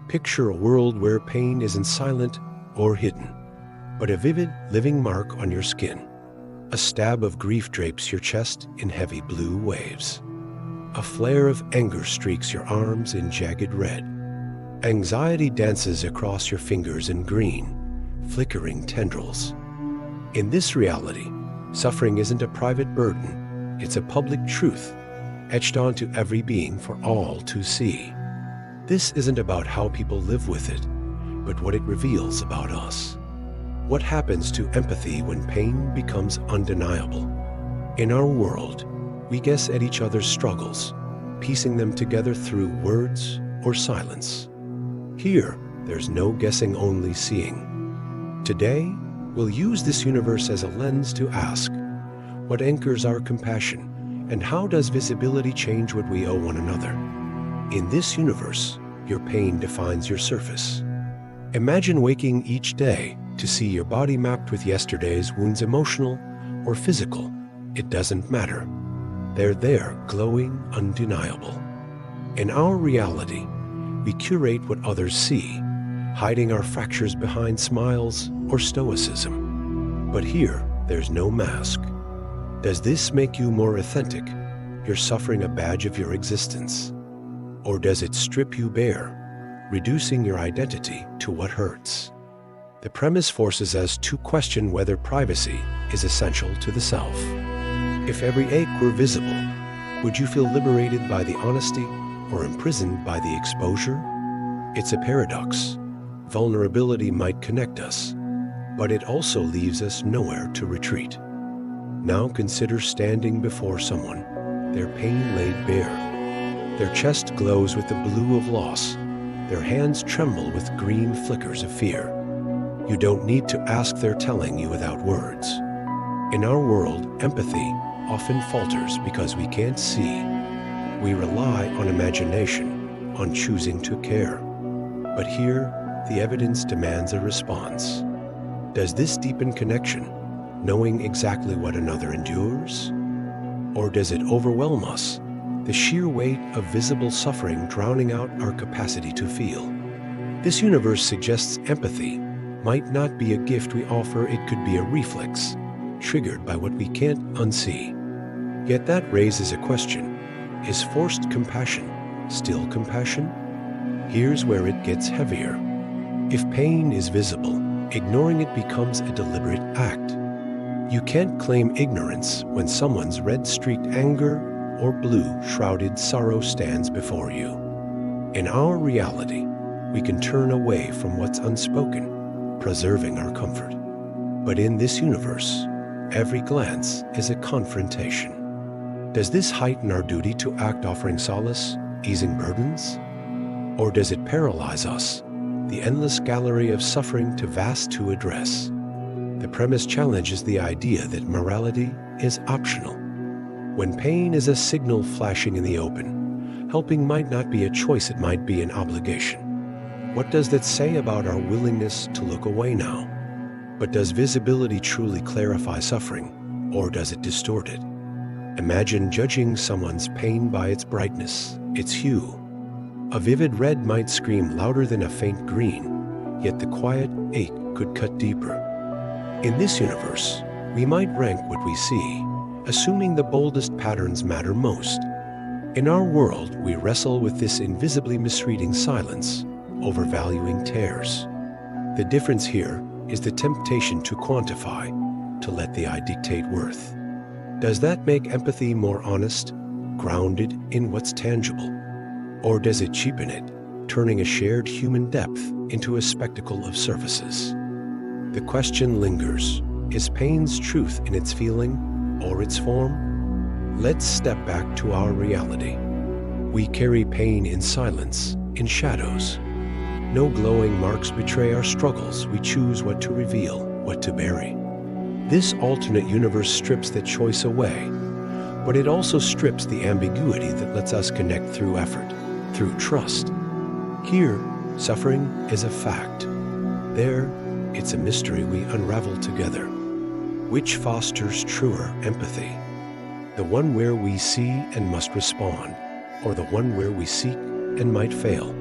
Picture a world where pain isn't silent or hidden, but a vivid, living mark on your skin. A stab of grief drapes your chest in heavy blue waves. A flare of anger streaks your arms in jagged red. Anxiety dances across your fingers in green, flickering tendrils. In this reality, suffering isn't a private burden, it's a public truth, etched onto every being for all to see. This isn't about how people live with it, but what it reveals about us. What happens to empathy when pain becomes undeniable? In our world, we guess at each other's struggles, piecing them together through words or silence. Here, there's no guessing, only seeing. Today, we'll use this universe as a lens to ask, what anchors our compassion, and how does visibility change what we owe one another? In this universe, your pain defines your surface. Imagine waking each day to see your body mapped with yesterday's wounds, emotional or physical. It doesn't matter. They're there, glowing, undeniable. In our reality, we curate what others see, hiding our fractures behind smiles or stoicism. But here, there's no mask. Does this make you more authentic, your suffering a badge of your existence? Or does it strip you bare, reducing your identity to what hurts? The premise forces us to question whether privacy is essential to the self. If every ache were visible, would you feel liberated by the honesty or imprisoned by the exposure? It's a paradox. Vulnerability might connect us, but it also leaves us nowhere to retreat. Now consider standing before someone, their pain laid bare. Their chest glows with the blue of loss. Their hands tremble with green flickers of fear. You don't need to ask, they're telling you without words. In our world, empathy often falters because we can't see. We rely on imagination, on choosing to care. But here, the evidence demands a response. Does this deepen connection, knowing exactly what another endures? Or does it overwhelm us, the sheer weight of visible suffering drowning out our capacity to feel? This universe suggests empathy might not be a gift we offer, it could be a reflex, triggered by what we can't unsee. Yet that raises a question. Is forced compassion still compassion? Here's where it gets heavier. If pain is visible, ignoring it becomes a deliberate act. You can't claim ignorance when someone's red-streaked anger or blue-shrouded sorrow stands before you. In our reality, we can turn away from what's unspoken, preserving our comfort. But in this universe, every glance is a confrontation. Does this heighten our duty to act, offering solace, easing burdens? Or does it paralyze us, the endless gallery of suffering too vast to address? The premise challenges the idea that morality is optional. When pain is a signal flashing in the open, helping might not be a choice, it might be an obligation. What does that say about our willingness to look away now? But does visibility truly clarify suffering, or does it distort it? Imagine judging someone's pain by its brightness, its hue. A vivid red might scream louder than a faint green, yet the quiet ache could cut deeper. In this universe, we might rank what we see, assuming the boldest patterns matter most. In our world, we wrestle with this invisibly misreading silence, overvaluing tears. The difference here is the temptation to quantify, to let the eye dictate worth. Does that make empathy more honest, grounded in what's tangible? Or does it cheapen it, turning a shared human depth into a spectacle of surfaces? The question lingers, is pain's truth in its feeling or its form? Let's step back to our reality. We carry pain in silence, in shadows. No glowing marks betray our struggles. We choose what to reveal, what to bury. This alternate universe strips that choice away, but it also strips the ambiguity that lets us connect through effort, through trust. Here, suffering is a fact. There, it's a mystery we unravel together. Which fosters truer empathy? The one where we see and must respond, or the one where we seek and might fail?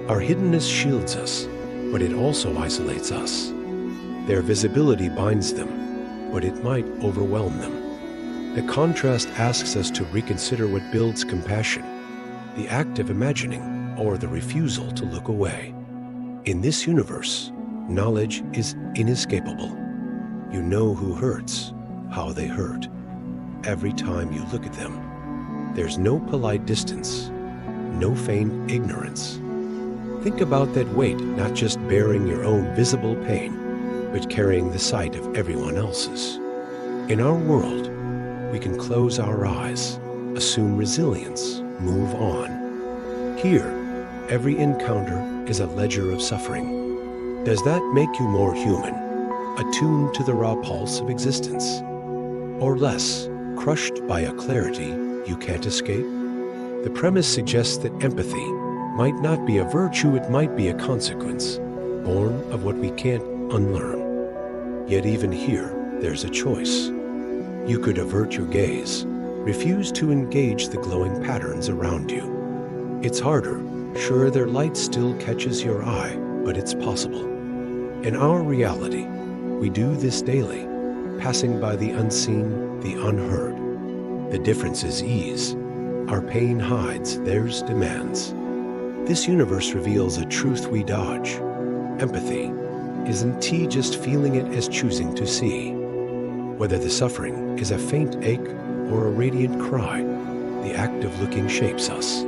Our hiddenness shields us, but it also isolates us. Their visibility binds them, but it might overwhelm them. The contrast asks us to reconsider what builds compassion, the act of imagining or the refusal to look away. In this universe, knowledge is inescapable. You know who hurts, how they hurt, every time you look at them. There's no polite distance, no feigned ignorance. Think about that weight, not just bearing your own visible pain, but carrying the sight of everyone else's. In our world, we can close our eyes, assume resilience, move on. Here, every encounter is a ledger of suffering. Does that make you more human, attuned to the raw pulse of existence? Or less, crushed by a clarity you can't escape? The premise suggests that empathy might not be a virtue, it might be a consequence, born of what we can't unlearn. Yet even here, there's a choice. You could avert your gaze, refuse to engage the glowing patterns around you. It's harder. Sure, their light still catches your eye, but it's possible. In our reality, we do this daily, passing by the unseen, the unheard. The difference is ease. Our pain hides, theirs demands. This universe reveals a truth we dodge. Empathy. Isn't T just feeling it as choosing to see? Whether the suffering is a faint ache or a radiant cry, the act of looking shapes us.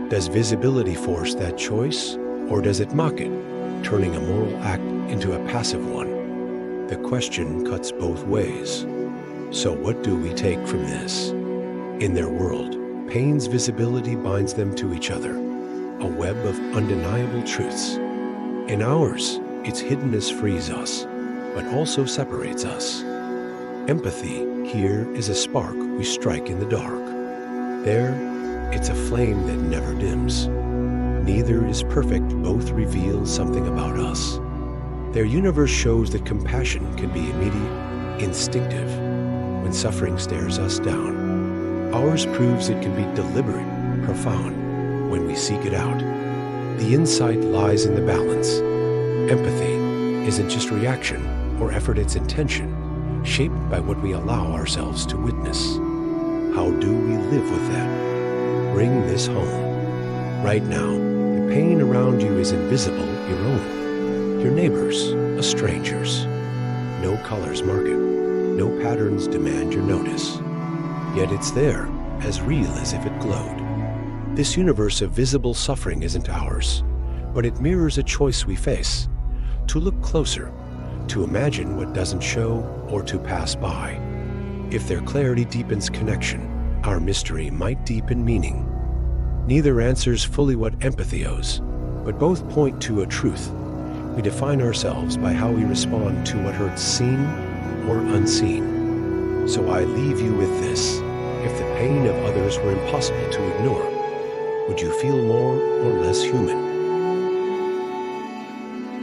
Does visibility force that choice, or does it mock it, turning a moral act into a passive one? The question cuts both ways. So what do we take from this? In their world, pain's visibility binds them to each other, a web of undeniable truths. In ours, its hiddenness frees us, but also separates us. Empathy here is a spark we strike in the dark. There, it's a flame that never dims. Neither is perfect, both reveal something about us. Their universe shows that compassion can be immediate, instinctive, when suffering stares us down. Ours proves it can be deliberate, profound, when we seek it out. The insight lies in the balance. Empathy isn't just reaction or effort, it's intention, shaped by what we allow ourselves to witness. How do we live with that? Bring this home. Right now, the pain around you is invisible, your own, your neighbor's, a stranger's. No colors mark it, no patterns demand your notice. Yet it's there, as real as if it glowed. This universe of visible suffering isn't ours, but it mirrors a choice we face. To look closer, to imagine what doesn't show, or to pass by. If their clarity deepens connection, our mystery might deepen meaning. Neither answers fully what empathy owes, but both point to a truth. We define ourselves by how we respond to what hurts, seen or unseen. So I leave you with this. If the pain of others were impossible to ignore, would you feel more or less human?